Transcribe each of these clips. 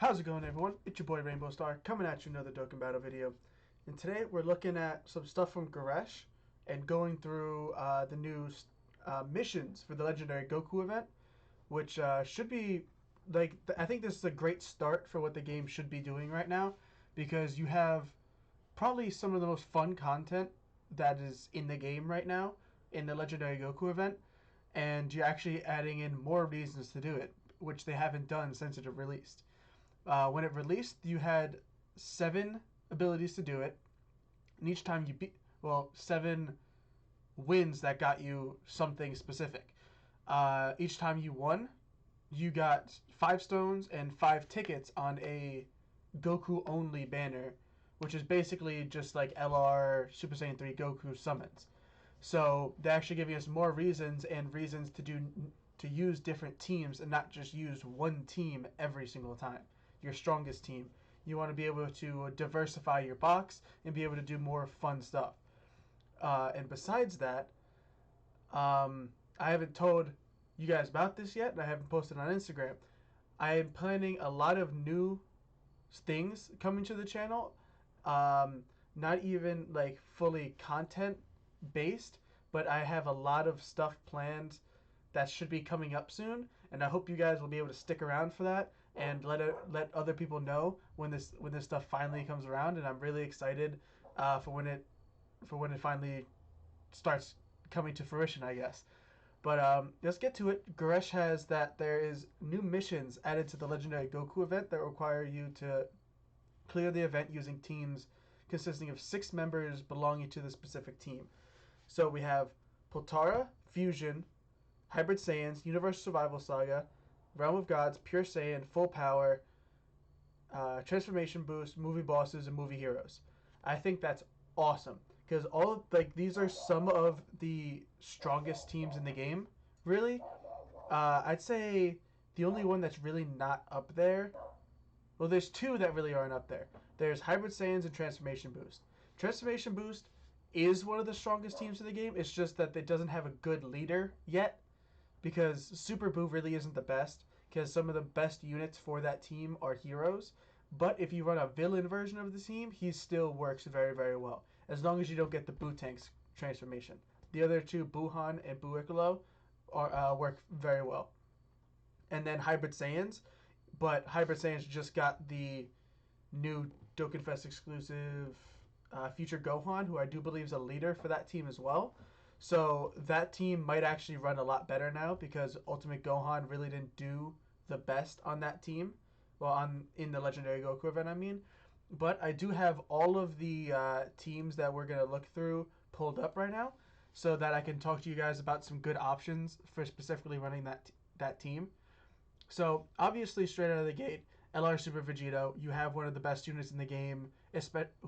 How's it going, everyone? It's your boy Rainbow Star coming at you another Dokkan Battle video. And today we're looking at some stuff from Goresh and going through the new missions for the Legendary Goku event, which should be I think this is a great start for what the game should be doing right now, because you have probably some of the most fun content that is in the game right now in the Legendary Goku event, and you're actually adding in more reasons to do it, which they haven't done since it released. When it released, you had 7 abilities to do it, and each time you beat, 7 wins that got you something specific. Each time you won, you got 5 stones and 5 tickets on a Goku only banner, which is basically just like LR Super Saiyan 3 Goku summons. So they're actually giving us more reasons and reasons to use different teams and not just use one team every single time. Your strongest team. You want to be able to diversify your box and be able to do more fun stuff. And besides that, I haven't told you guys about this yet, and I haven't posted on Instagram. I am planning a lot of new things coming to the channel. Not even like fully content based, but I have a lot of stuff planned that should be coming up soon, and I hope you guys will be able to stick around for that and let other people know when this stuff finally comes around. And I'm really excited for when it finally starts coming to fruition, I guess. But let's get to it. Goresh has that there is new missions added to the Legendary Goku event that require you to clear the event using teams consisting of 6 members belonging to the specific team. So we have Potara, Fusion, Hybrid Saiyans, Universal Survival Saga, Realm of Gods, Pure Saiyan, Full Power, Transformation Boost, Movie Bosses, and Movie Heroes. I think that's awesome, because these are some of the strongest teams in the game. Really, I'd say the only one that's really not up there. Well, there's 2 that really aren't up there. There's Hybrid Saiyans and Transformation Boost. Transformation Boost is one of the strongest teams in the game. It's just that it doesn't have a good leader yet, because Super Boo really isn't the best, because some of the best units for that team are heroes. But if you run a villain version of the team, he still works very, very well, as long as you don't get the Boo Tank's transformation. The other 2, Buhan and Buikalo, work very well. And then Hybrid Saiyans, but Hybrid Saiyans just got the new Dokkan Fest exclusive Future Gohan, who I do believe is a leader for that team as well. So that team might actually run a lot better now, because Ultimate Gohan really didn't do the best on that team. Well, in the Legendary Goku event, I mean. But I do have all of the teams that we're going to look through pulled up right now, so that I can talk to you guys about some good options for specifically running that team. So obviously, straight out of the gate, LR Super Vegeta, you have one of the best units in the game,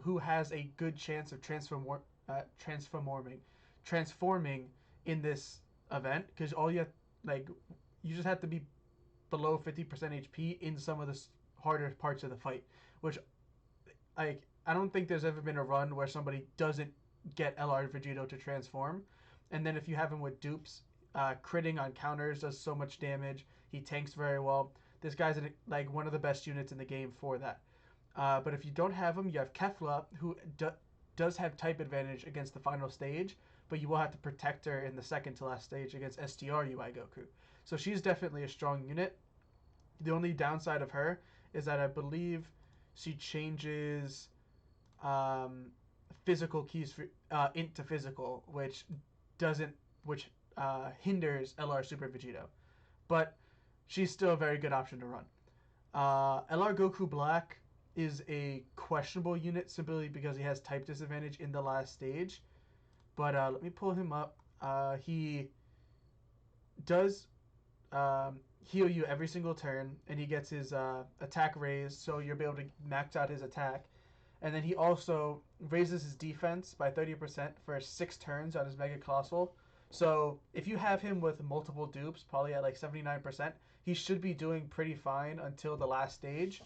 who has a good chance of transforming in this event, because you just have to be below 50% HP in some of the harder parts of the fight, which I don't think there's ever been a run where somebody doesn't get LR Vegeta to transform. And then if you have him with dupes, critting on counters does so much damage. He tanks very well. This guy's one of the best units in the game for that. But if you don't have him, you have Kefla, who does have type advantage against the final stage, but you will have to protect her in the second to last stage against STR UI Goku. So she's definitely a strong unit. The only downside of her is that I believe she changes physical keys into physical, which hinders LR Super Vegeta. But she's still a very good option to run. LR Goku Black is a questionable unit simply because he has type disadvantage in the last stage. But let me pull him up. He does heal you every single turn, and he gets his attack raised, so you'll be able to max out his attack. And then he also raises his defense by 30% for 6 turns on his Mega Colossal. So if you have him with multiple dupes, probably at like 79%, he should be doing pretty fine until the last stage.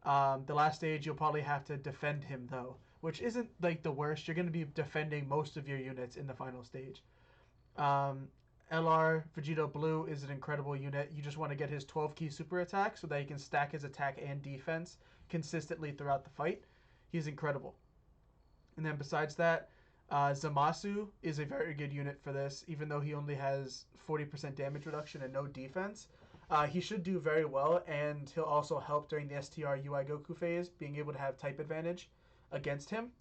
The last stage, you'll probably have to defend him, though, which isn't like the worst. You're going to be defending most of your units in the final stage. LR Vegeta Blue is an incredible unit. You just want to get his 12 key super attack so that he can stack his attack and defense consistently throughout the fight. He's incredible. And then besides that, Zamasu is a very good unit for this, even though he only has 40% damage reduction and no defense. He should do very well, and he'll also help during the STR UI Goku phase, being able to have type advantage against him.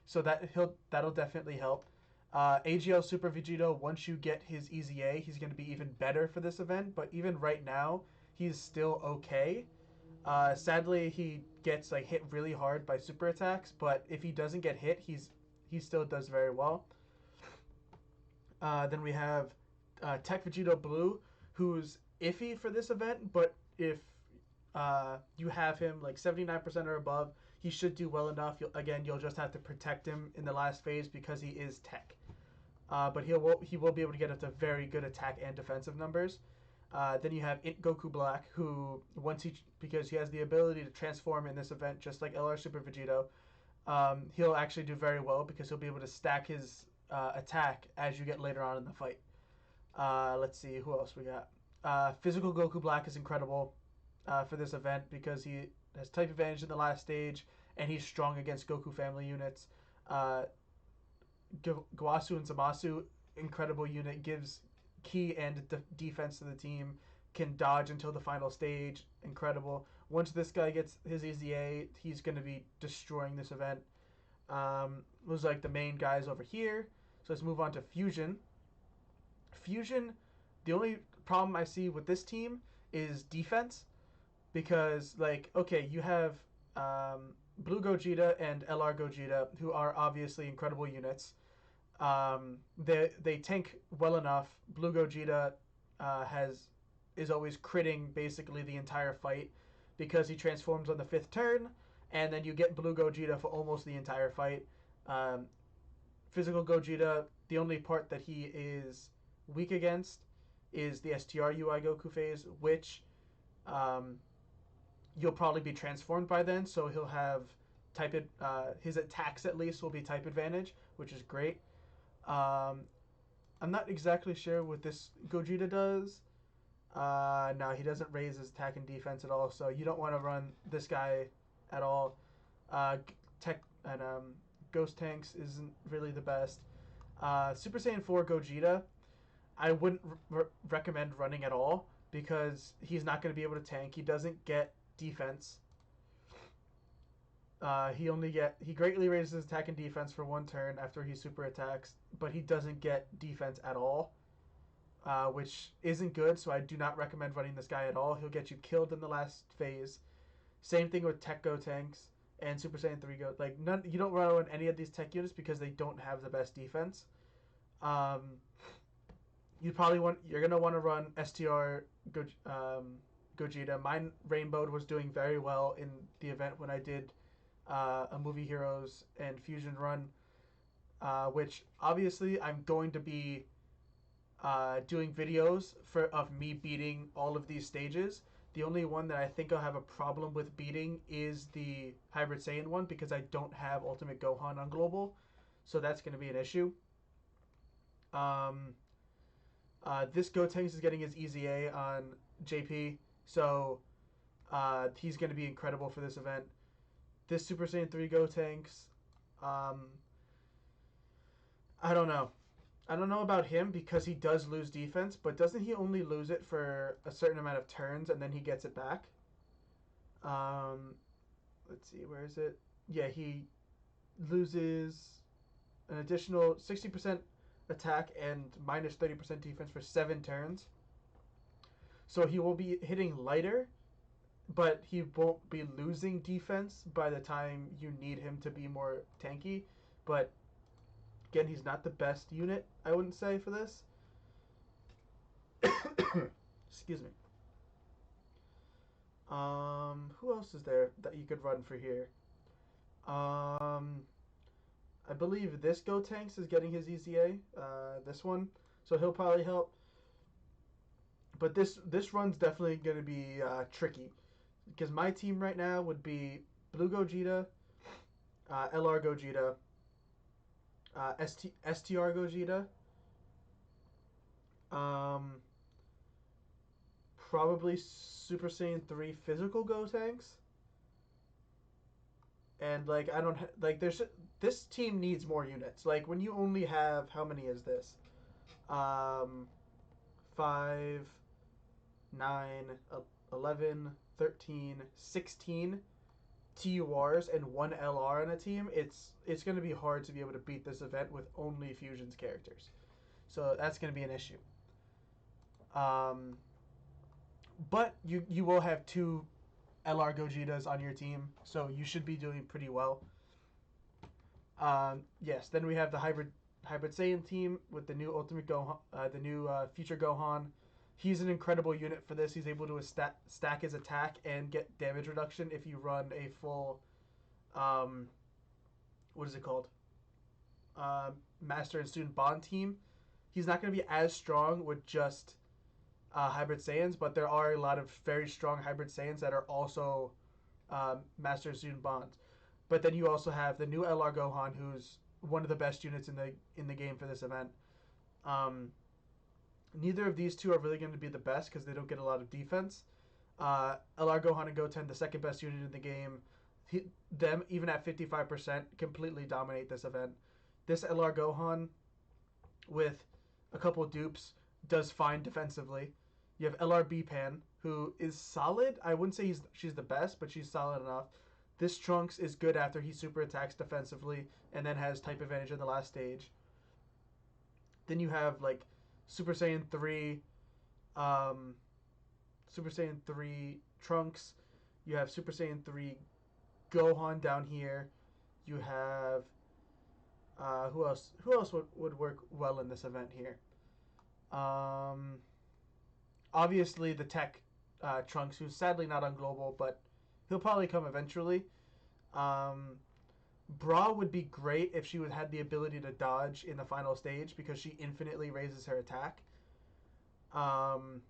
So that'll definitely help. AGL Super Vegito, once you get his EZA, he's going to be even better for this event. But even right now, he's still okay. Sadly, he gets like hit really hard by super attacks. But if he doesn't get hit, he still does very well. Then we have Tech Vegito Blue, who's iffy for this event. But if you have him like 79% or above, he should do well enough. You'll just have to protect him in the last phase because he is Tech. But he will be able to get up to very good attack and defensive numbers. Then you have Goku Black, who because he has the ability to transform in this event, just like LR Super Vegito, he'll actually do very well because he'll be able to stack his attack as you get later on in the fight. Let's see who else we got. Physical Goku Black is incredible for this event because he has type advantage in the last stage and he's strong against Goku family units. Gowasu and Zamasu, incredible unit, gives key and defense to the team, can dodge until the final stage, incredible. Once this guy gets his EZA, he's going to be destroying this event. Those are like the main guys over here. So let's move on to Fusion. Fusion, the only problem I see with this team is defense, because like, okay, you have Blue Gogeta and LR Gogeta, who are obviously incredible units. They tank well enough. Blue Gogeta is always critting basically the entire fight because he transforms on the 5th turn, and then you get Blue Gogeta for almost the entire fight. Physical Gogeta, the only part that he is weak against is the STR UI Goku phase, which you'll probably be transformed by then, so he'll have his attacks at least will be type advantage, which is great. I'm not exactly sure what this Gogeta does. No, he doesn't raise his attack and defense at all, so you don't want to run this guy at all. Tech and Ghost Tanks isn't really the best. Super Saiyan 4 Gogeta, I wouldn't recommend running at all because he's not going to be able to tank. He doesn't get defense. He greatly raises his attack and defense for 1 turn after he super attacks, but he doesn't get defense at all, which isn't good. So I do not recommend running this guy at all. He'll get you killed in the last phase. Same thing with Tech Go Tanks and Super Saiyan 3 Go. Like you don't run any of these tech units because they don't have the best defense. You're gonna want to run STR Gogeta. Mine Rainbow was doing very well in the event when I did a Movie Heroes and Fusion run, which obviously I'm going to be doing videos of me beating all of these stages. The only one that I think I'll have a problem with beating is the Hybrid Saiyan one because I don't have Ultimate Gohan on Global, so that's going to be an issue. This Gotenks is getting his EZA on JP, so he's going to be incredible for this event. This Super Saiyan 3 Gotenks, I don't know. I don't know about him because he does lose defense, but doesn't he only lose it for a certain amount of turns and then he gets it back? Let's see, where is it? Yeah, he loses an additional 60% attack and minus 30% defense for 7 turns. So he will be hitting lighter, but he won't be losing defense by the time you need him to be more tanky. But again, he's not the best unit, I wouldn't say, for this. Excuse me. Who else is there that you could run for here? I believe this Gotenks is getting his EZA, this one, so he'll probably help. But this run's definitely going to be tricky because my team right now would be Blue Gogeta, LR Gogeta, STR Gogeta, Um, Probably Super Saiyan 3 physical Gotenks. And like I don't like there's this team needs more units. Like when you only have how many is this? Um, 5, 9, 11, 13, 16 TURs and one LR in a team. It's going to be hard to be able to beat this event with only fusions characters. So that's going to be an issue. Um, but you will have two LR Gogetas on your team, so you should be doing pretty well. Yes, then we have the hybrid Saiyan team with the new Ultimate Gohan, the new Future Gohan. He's an incredible unit for this. He's able to stack his attack and get damage reduction if you run a full, um, what is it called? Master and Student Bond team. He's not going to be as strong with just hybrid Saiyans, but there are a lot of very strong hybrid Saiyans that are also Master and Student Bonds. But then you also have the new LR Gohan, who's one of the best units in the game for this event. Um, Neither of these two are really going to be the best because they don't get a lot of defense. LR Gohan and Goten, the second best unit in the game, them even at 55% completely dominate this event. This LR Gohan with a couple dupes does fine defensively. You have LRB Pan, who is solid. I wouldn't say she's the best, but she's solid enough. This Trunks is good after he super attacks defensively and then has type advantage in the last stage. Then you have like Super Saiyan 3, um, Super Saiyan 3 Trunks. You have Super Saiyan 3 Gohan down here. You have who else? Who else would work well in this event here? Um, Obviously the Tech Trunks, who's sadly not on global, but he'll probably come eventually. Um, Bra would be great if she would had the ability to dodge in the final stage because she infinitely raises her attack. Um,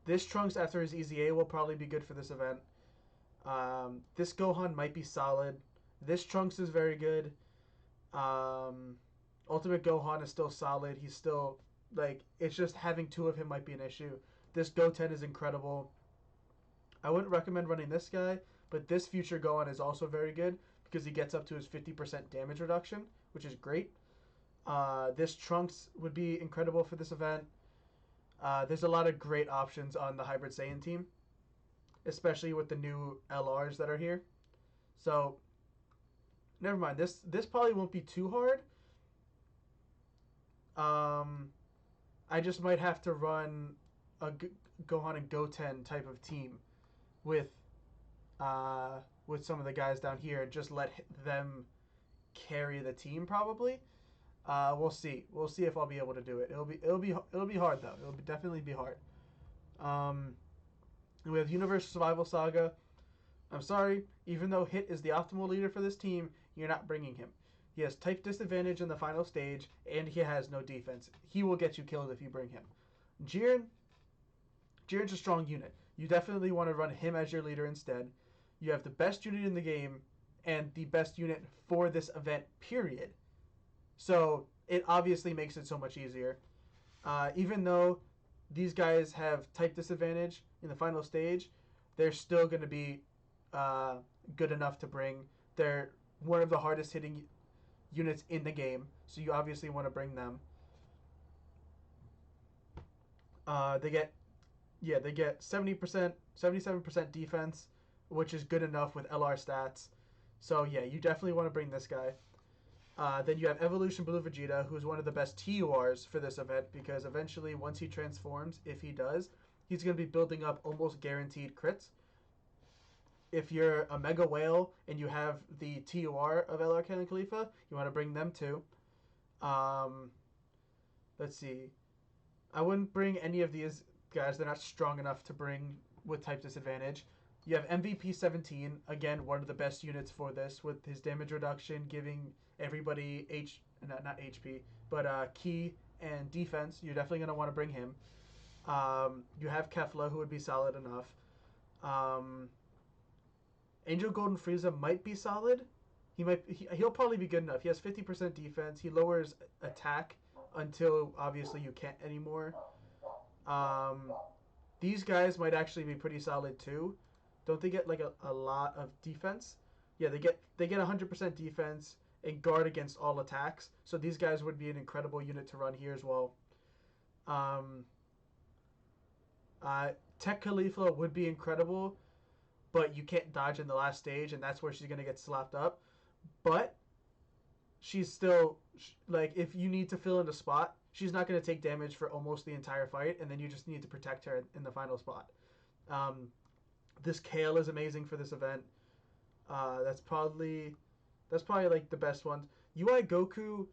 this Trunks after his EZA will probably be good for this event. This Gohan might be solid. This Trunks is very good. Um, Ultimate Gohan is still solid. He's still like it's just having two of him might be an issue. This Goten is incredible. I wouldn't recommend running this guy, but this Future Gohan is also very good because he gets up to his 50% damage reduction, which is great. This Trunks would be incredible for this event. There's a lot of great options on the Hybrid Saiyan team, especially with the new LRs that are here. So, never mind. This probably won't be too hard. Um, I just might have to run a Gohan and Goten type of team with with some of the guys down here and just let them carry the team probably. We'll see. We'll see if I'll be able to do it. It'll be hard though. It'll definitely be hard. Um, we have Universe Survival Saga. I'm sorry, even though Hit is the optimal leader for this team, you're not bringing him. He has type disadvantage in the final stage, and he has no defense. He will get you killed if you bring him. Jiren, Jiren's a strong unit. You definitely want to run him as your leader instead. You have the best unit in the game and the best unit for this event, period. So it obviously makes it so much easier. Even though these guys have type disadvantage in the final stage, they're still going to be good enough to bring. They're one of the hardest hitting units in the game, so you obviously want to bring them. They get they get 70%, 77% defense, which is good enough with LR stats. So yeah, you definitely want to bring this guy. Then you have Evolution Blue Vegeta, who's one of the best TURs for this event because eventually, once he transforms, if he does, he's going to be building up almost guaranteed crits. If you're a Mega Whale and you have the TUR of LR Ken and Khalifa, you want to bring them too. Um, let's see. I wouldn't bring any of these guys. They're not strong enough to bring with type disadvantage. You have MVP 17, again, one of the best units for this, with his damage reduction, giving everybody not HP, but key and defense. You're definitely going to want to bring him. You have Kefla, who would be solid enough. Um, Angel Golden Frieza might be solid. He'll probably be good enough. He has 50% defense. He lowers attack until obviously you can't anymore. Um, these guys might actually be pretty solid too. Don't they get like a lot of defense? Yeah, they get 100% defense and guard against all attacks. So these guys would be an incredible unit to run here as well. Um, Tech Khalifa would be incredible, but you can't dodge in the last stage, and that's where she's gonna get slapped up. But she's still like, if you need to fill in the spot, she's not gonna take damage for almost the entire fight, and then you just need to protect her in the final spot. Um, this Kale is amazing for this event. That's probably like the best ones. UI Goku,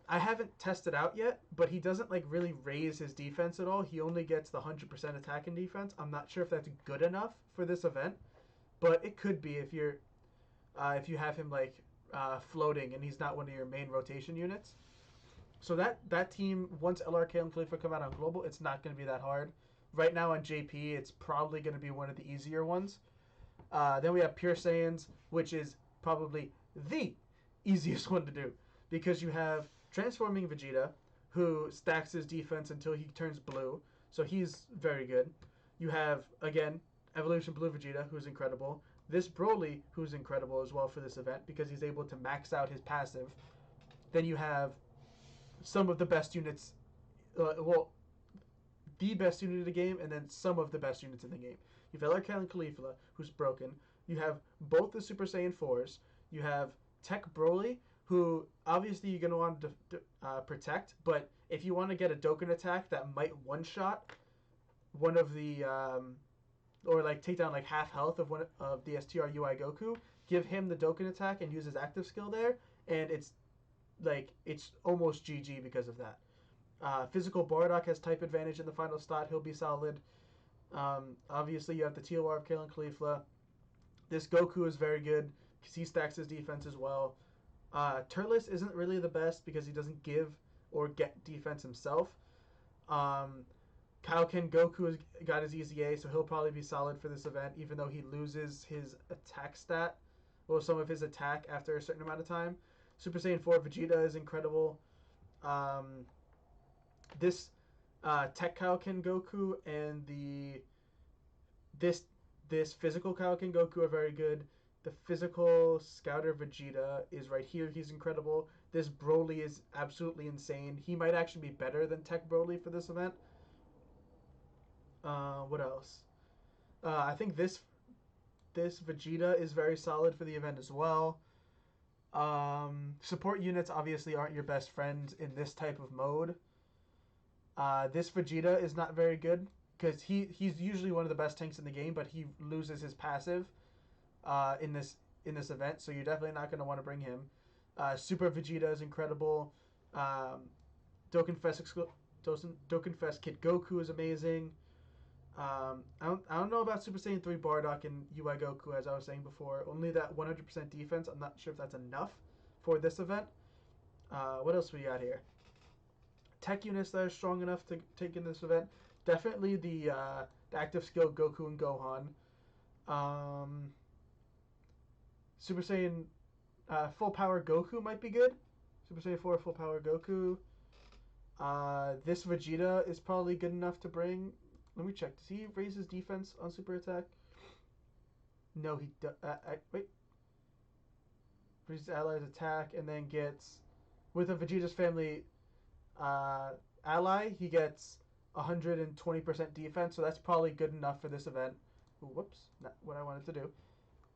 I haven't tested out yet, but he doesn't like really raise his defense at all. He only gets the 100% attack and defense. I'm not sure if that's good enough for this event, but it could be if you have him like floating and he's not one of your main rotation units. So that team, once LRK and Khalifa come out on global, it's not going to be that hard. Right now on JP, it's probably going to be one of the easier ones. Then we have Pure Saiyans, which is probably the easiest one to do because you have Transforming Vegeta, who stacks his defense until he turns blue, so he's very good. You have, again, Evolution Blue Vegeta, who's incredible. This Broly, who's incredible as well for this event because he's able to max out his passive. Then you have some of the best units, the best unit in the game, and then some of the best units in the game. You have LRK and Caulifla, who's broken. You have both the Super Saiyan 4s. You have Tech Broly, who obviously you're going to want to protect, but if you want to get a Dokkan attack that might one-shot one of the, or like take down like half health of one of the STR UI Goku, give him the Dokkan attack and use his active skill there, and it's almost GG because of that. Physical Bardock has type advantage in the final slot. He'll be solid. Obviously, you have the TLR of Kale Caulifla. This Goku is very good because he stacks his defense as well. Turles isn't really the best because he doesn't give or get defense himself. Kaioken Goku has got his EZA, so he'll probably be solid for this event, even though he loses his attack stat, well, some of his attack after a certain amount of time. Super Saiyan 4 Vegeta is incredible. This Tech Kaioken Goku and this physical Kaioken Goku are very good. The physical Scouter Vegeta is right here. He's incredible. This Broly is absolutely insane. He might actually be better than Tech Broly for this event. What else? I think this Vegeta is very solid for the event as well. Support units obviously aren't your best friends in this type of mode. This Vegeta is not very good because he's usually one of the best tanks in the game, but he loses his passive in this event, so you're definitely not going to want to bring him. Super Vegeta is incredible. Dokkan Fest Kid Goku is amazing. I don't know about Super Saiyan 3 Bardock and UI Goku, as I was saying before. Only that 100% defense. I'm not sure if that's enough for this event. What else we got here? Tech units that are strong enough to take in this event. Definitely the active skill Goku and Gohan. Super Saiyan full power Goku might be good. Super Saiyan 4 full power Goku. This Vegeta is probably good enough to bring. Let me check. Does he raise his defense on super attack? No, he does. Wait. Raises allies attack and then gets, with a Vegeta's family ally, he gets 120% defense, so that's probably good enough for this event. Ooh, whoops, not what I wanted to do.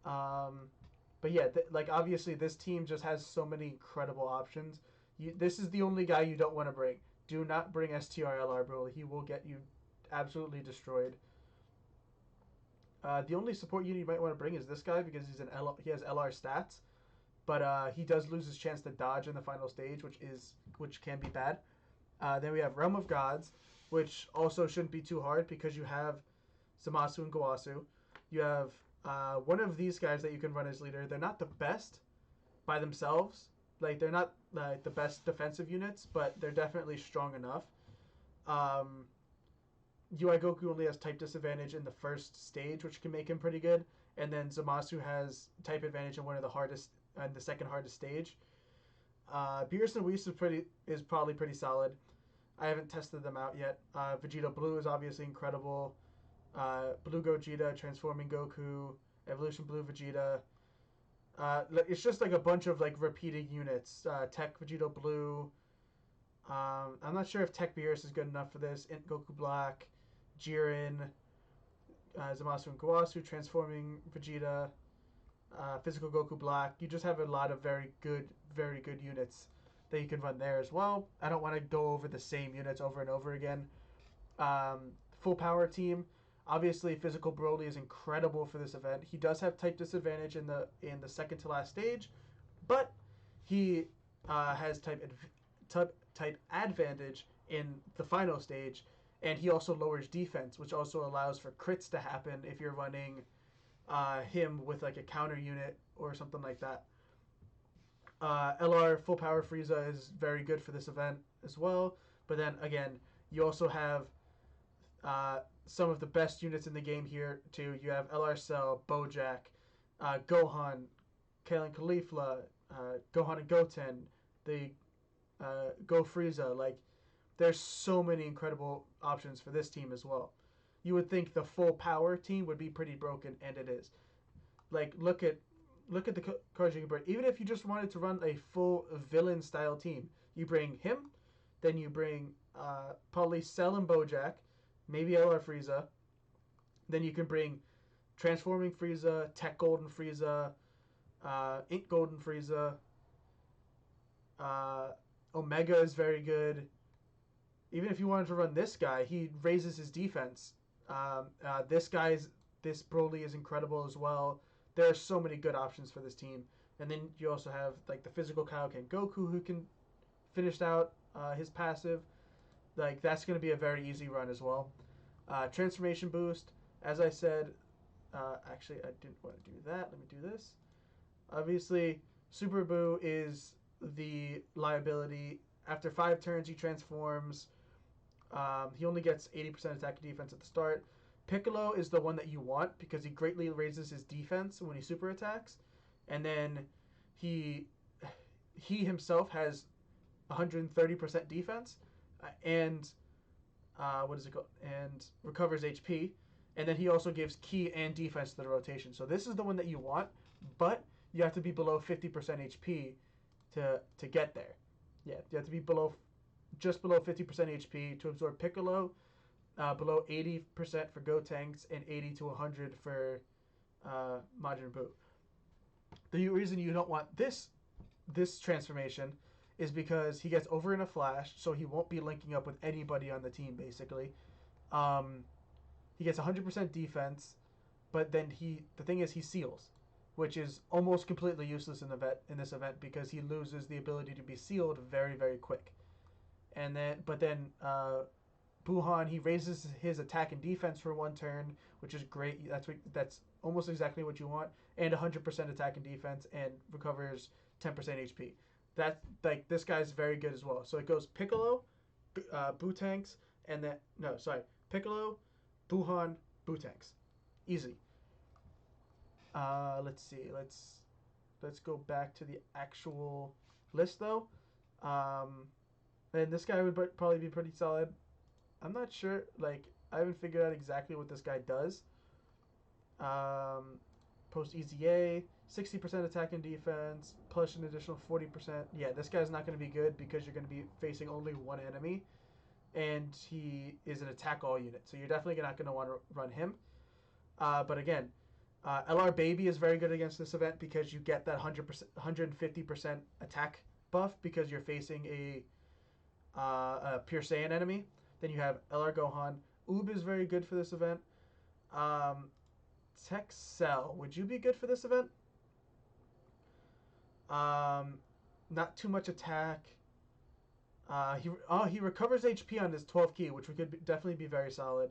But yeah, like obviously this team just has so many incredible options. This is the only guy you don't want to bring. Do not bring STRLR Broly. He will get you absolutely destroyed. The only support unit you might want to bring is this guy because he has LR stats, but he does lose his chance to dodge in the final stage, which can be bad. Then we have Realm of Gods, which also shouldn't be too hard because you have Zamasu and Gowasu. You have one of these guys that you can run as leader. They're not the best by themselves. Like, they're not like the best defensive units, but they're definitely strong enough. UI Goku only has type disadvantage in the first stage, which can make him pretty good. And then Zamasu has type advantage in one of the hardest and the second hardest stage. Beerus and Whis is probably pretty solid. I haven't tested them out yet. Vegeta Blue is obviously incredible. Blue Gogeta, Transforming Goku, Evolution Blue Vegeta. It's just like a bunch of like repeating units. Tech Vegeta Blue. I'm not sure if Tech Beerus is good enough for this. Int Goku Black, Jiren, Zamasu and Kawasu, Transforming Vegeta, Physical Goku Black. You just have a lot of very good units that you can run there as well. I don't want to go over the same units over and over again. Full power team. Obviously, Physical Broly is incredible for this event. He does have type disadvantage in the second to last stage, but he has type advantage in the final stage, and he also lowers defense, which also allows for crits to happen if you're running him with like a counter unit or something like that. LR Full Power Frieza is very good for this event as well, but then again, you also have some of the best units in the game here too. You have LR Cell, Bojack, Gohan, Kalen Caulifla, Gohan and Goten, the Go Frieza. Like, there's so many incredible options for this team as well. You would think the full power team would be pretty broken, and it is. Like, look at the cards you can bring. Even if you just wanted to run a full villain style team, you bring him, then you bring probably Cell and Bojack, maybe LR Frieza. Then you can bring Transforming Frieza, Tech Golden Frieza, Ink Golden Frieza. Omega is very good. Even if you wanted to run this guy, he raises his defense. This Broly is incredible as well. There are so many good options for this team. And then you also have like the physical Kaioken Goku, who can finish out his passive. Like, that's going to be a very easy run as well. Transformation boost, as I said. Actually, I didn't want to do that. Let me do this. Obviously, Super Buu is the liability. After 5 turns, he transforms. He only gets 80% attack and defense at the start. Piccolo is the one that you want because he greatly raises his defense when he super attacks. And then he himself has 130% defense and what is it called? And recovers HP. And then he also gives ki and defense to the rotation. So this is the one that you want, but you have to be below 50% HP to get there. Yeah, you have to be just below 50% HP to absorb Piccolo, below 80% for Gotenks, and 80 to 100 for Majin Buu. The reason you don't want this transformation is because he gets over in a flash, so he won't be linking up with anybody on the team, basically. He gets 100% defense, but then the thing is he seals, which is almost completely useless in this event because he loses the ability to be sealed very, very quick. And then, Buhan, he raises his attack and defense for 1 turn, which is great. That's almost exactly what you want, and 100% attack and defense, and recovers 10% HP. That, like, this guy's very good as well. So it goes Piccolo, Bootanks, and then Piccolo, Buhan, Bootanks, easy. Let's see. Let's go back to the actual list though. And this guy would probably be pretty solid. I'm not sure. Like, I haven't figured out exactly what this guy does. Post EZA, 60% attack and defense, plus an additional 40%. Yeah, this guy's not going to be good because you're going to be facing only one enemy, and he is an attack all unit. So you're definitely not going to want to run him. But again, LR Baby is very good against this event because you get that 100%, 150% attack buff because you're facing a Pure Saiyan enemy. Then you have LR Gohan. Oob is very good for this event. Tech Cell, would you be good for this event? Not too much attack. He recovers HP on his 12 key, which could definitely be very solid.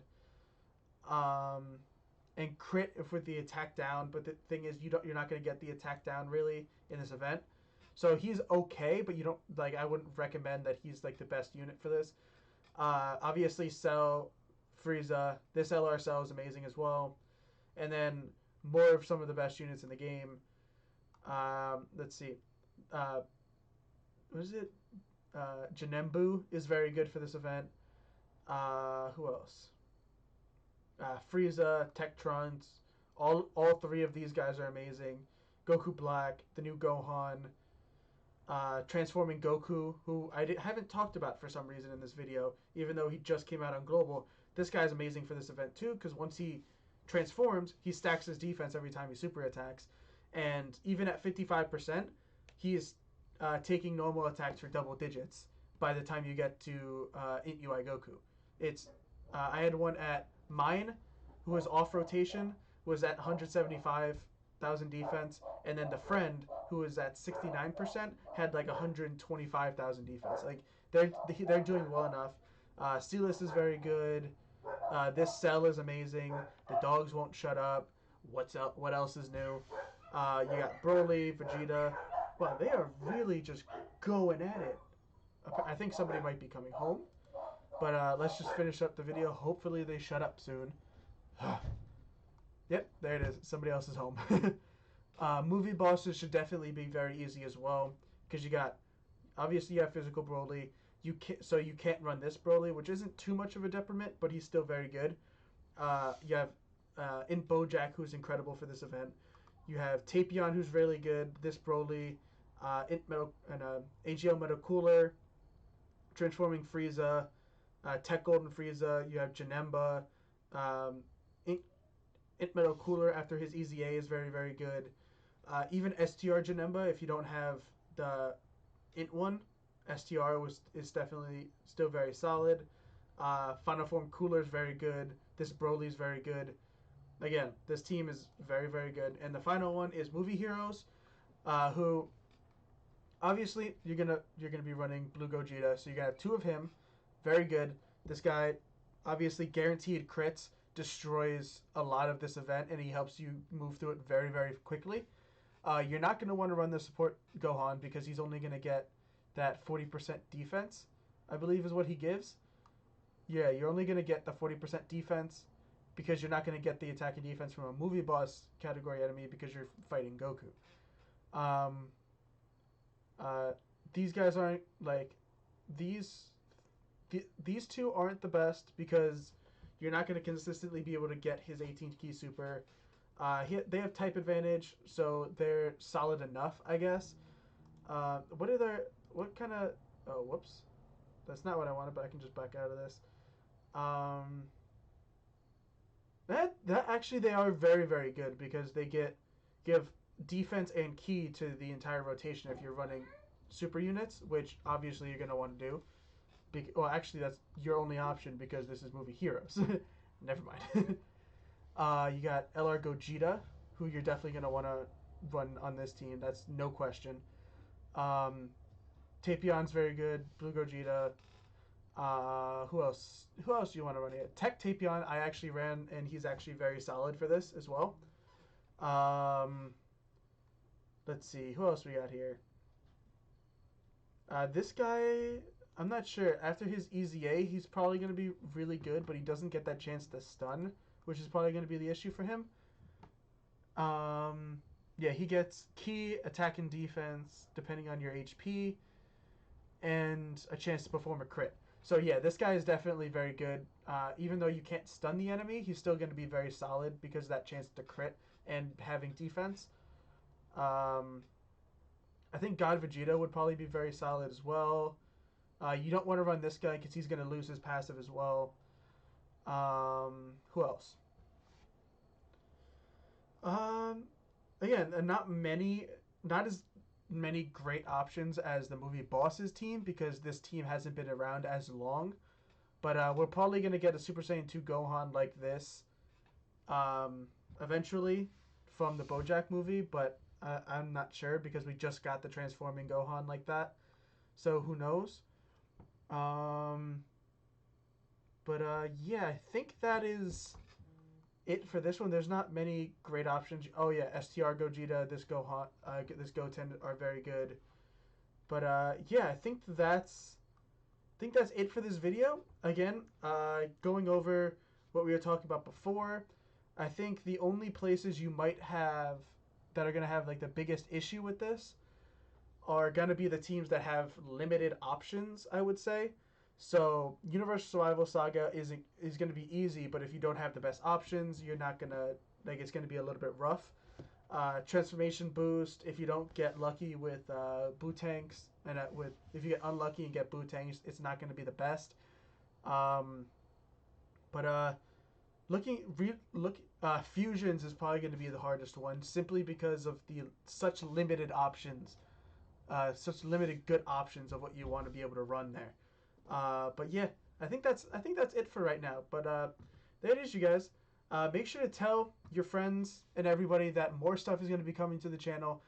And crit if with the attack down, but the thing is you're not going to get the attack down really in this event. So he's okay, but you don't like. I wouldn't recommend that he's like the best unit for this. Obviously, Cell, Frieza. This LR Cell is amazing as well. And then more of some of the best units in the game. Let's see. what is it? Janembu is very good for this event. Who else? Frieza, Tektrons. All three of these guys are amazing. Goku Black, the new Gohan, transforming Goku, who haven't talked about for some reason in this video, even though he just came out on Global. This guy's amazing for this event too, because once he transforms, he stacks his defense every time he super attacks. And even at 55%, he's taking normal attacks for double digits by the time you get to Int UI Goku. I had one at mine, who was off rotation, was at 175,000 defense, and then the friend, who was at 69%, had like 125,000 defense. Like they're doing well enough. Steelus is very good. This cell is amazing. The dogs won't shut up. What's up? What else is new? You got Broly, Vegeta. Wow, they are really just going at it. I think somebody might be coming home. But let's just finish up the video. Hopefully they shut up soon. Yep, there it is. Somebody else is home. Movie bosses should definitely be very easy as well, because obviously you have physical Broly. You can't run this Broly, which isn't too much of a detriment, but he's still very good. You have in Bojack, who's incredible for this event. You have Tapion, who's really good. This Broly, AGL Metal Cooler, transforming Frieza, Tech Golden Frieza. You have Janemba. Int Metal Cooler after his EZA is very, very good. Even STR Janemba, if you don't have the Int one, STR is definitely still very solid. Final Form Cooler is very good. This Broly is very good. Again, this team is very, very good. And the final one is Movie Heroes, who obviously you're gonna be running Blue Gogeta, so you're gonna have two of him. Very good. This guy, obviously guaranteed crits, destroys a lot of this event, and he helps you move through it very, very quickly. You're not going to want to run the support Gohan, because he's only going to get that 40% defense, I believe is what he gives. Yeah, you're only going to get the 40% defense, because you're not going to get the attack and defense from a movie boss category enemy, because you're fighting Goku. These guys aren't like these two aren't the best, because you're not going to consistently be able to get his 18th key super. They have type advantage, so they're solid enough, I guess. What kind of... Oh, whoops. That's not what I wanted, but I can just back out of this. That actually, they are very, very good, because they give defense and key to the entire rotation if you're running super units, which obviously you're going to want to do. Well, actually, that's your only option, because this is Movie Heroes. Never mind. You got LR Gogeta, who you're definitely going to want to run on this team. That's no question. Tapion's very good. Blue Gogeta. Who else? Who else do you want to run here? Tech Tapion, I actually ran, and he's actually very solid for this as well. Let's see. Who else we got here? This guy... I'm not sure. After his EZA, he's probably going to be really good, but he doesn't get that chance to stun, which is probably going to be the issue for him. Yeah, he gets key, attack, and defense, depending on your HP, and a chance to perform a crit. So yeah, this guy is definitely very good. Even though you can't stun the enemy, he's still going to be very solid, because of that chance to crit and having defense. I think God Vegeta would probably be very solid as well. You don't want to run this guy, because he's going to lose his passive as well. Who else? Again, not as many great options as the Movie Bosses team, because this team hasn't been around as long. But we're probably going to get a Super Saiyan 2 Gohan like this eventually from the Bojack movie, but I'm not sure, because we just got the transforming Gohan like that. So who knows? Yeah, I think that is it for this one. There's not many great options. Oh yeah, STR Gogeta, this Goten are very good. But yeah, I think that's it for this video. Again, going over what we were talking about before. I think the only places you might have that are going to have like the biggest issue with this are going to be the teams that have limited options, I would say. So Universal Survival Saga is going to be easy, but if you don't have the best options, you're not going to, like, it's going to be a little bit rough. Transformation boost, if you don't get lucky with boo tanks, and if you get unlucky and get boo tanks, it's not going to be the best. But fusions is probably going to be the hardest one, simply because of the such limited options, such limited good options of what you want to be able to run there. But yeah, I think that's it for right now. But there it is, you guys. Make sure to tell your friends and everybody that more stuff is going to be coming to the channel.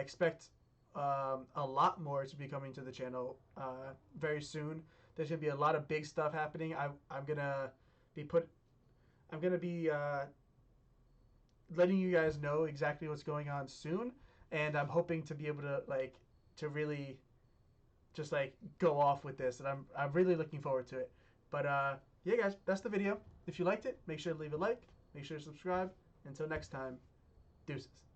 Expect a lot more to be coming to the channel very soon. There's going to be a lot of big stuff happening. I'm gonna be letting you guys know exactly what's going on soon, and I'm hoping to be able to really just go off with this, and I'm really looking forward to it. But yeah, guys, that's the video. If you liked it, make sure to leave a like, make sure to subscribe. Until next time, deuces.